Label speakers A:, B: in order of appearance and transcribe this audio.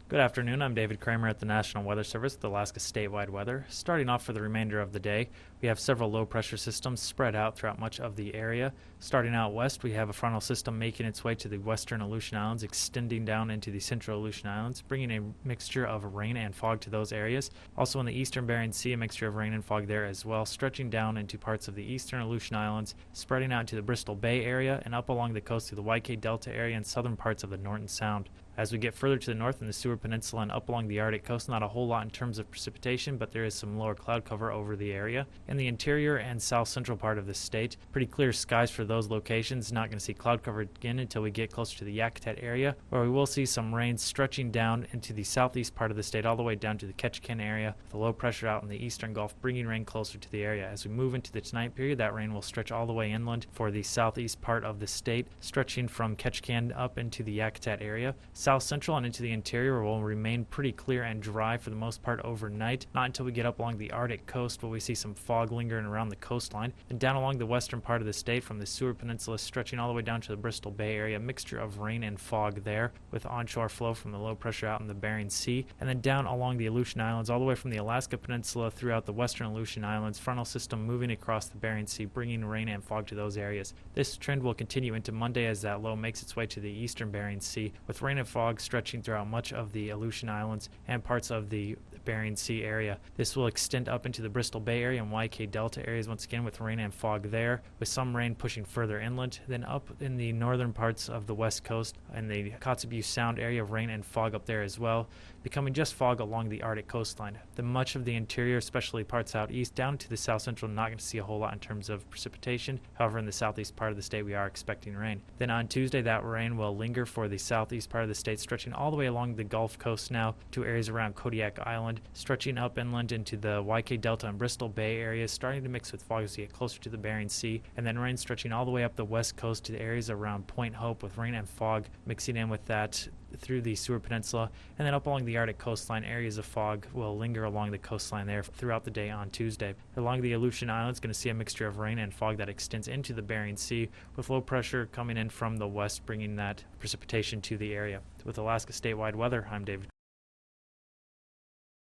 A: Good afternoon. I'm David Kramer at the National Weather Service with Alaska statewide weather. Starting off for the remainder of the day, we have several low pressure systems spread out throughout much of the area. Starting out west, we have a frontal system making its way to the western Aleutian Islands, extending down into the central Aleutian Islands, bringing a mixture of rain and fog to those areas. Also in the eastern Bering Sea, a mixture of rain and fog there as well, stretching down into parts of the eastern Aleutian Islands, spreading out to the Bristol Bay area and up along the coast to the YK Delta area and southern parts of the Norton Sound. As we get further to the north in the Seward Peninsula and up along the Arctic coast, not a whole lot in terms of precipitation, but there is some lower cloud cover over the area. In the interior and south central part of the state, pretty clear skies for those locations. Not going to see cloud cover again until we get closer to the Yakutat area, where we will see some rain stretching down into the southeast part of the state all the way down to the Ketchikan area, with the low pressure out in the eastern Gulf bringing rain closer to the area. As we move into the tonight period, that rain will stretch all the way inland for the southeast part of the state, stretching from Ketchikan up into the Yakutat area. South central and into the interior will remain pretty clear and dry for the most part overnight. Not until we get up along the Arctic coast will we see some fog lingering around the coastline. And down along the western part of the state from the Seward Peninsula stretching all the way down to the Bristol Bay area, a mixture of rain and fog there with onshore flow from the low pressure out in the Bering Sea. And then down along the Aleutian Islands all the way from the Alaska Peninsula throughout the western Aleutian Islands, frontal system moving across the Bering Sea, bringing rain and fog to those areas. This trend will continue into Monday as that low makes its way to the eastern Bering Sea, with rain and fog stretching throughout much of the Aleutian Islands and parts of the Bering Sea area. This will extend up into the Bristol Bay area and YK Delta areas once again with rain and fog there, with some rain pushing further inland. Then up in the northern parts of the west coast and the Kotzebue Sound area, rain and fog up there as well, becoming just fog along the Arctic coastline. The much of the interior, especially parts out east down to the south central, not going to see a whole lot in terms of precipitation. However, in the southeast part of the state we are expecting rain. Then on Tuesday that rain will linger for the southeast part of the state, stretching all the way along the Gulf Coast now to areas around Kodiak Island, stretching up inland into the YK Delta and Bristol Bay areas, starting to mix with fog as we get closer to the Bering Sea, and then rain stretching all the way up the west coast to the areas around Point Hope with rain and fog mixing in with that through the Seward Peninsula, and then up along the Arctic coastline. Areas of fog will linger along the coastline there throughout the day on Tuesday. Along the Aleutian Islands, going to see a mixture of rain and fog that extends into the Bering Sea, with low pressure coming in from the west, bringing that precipitation to the area. With Alaska statewide weather, I'm David.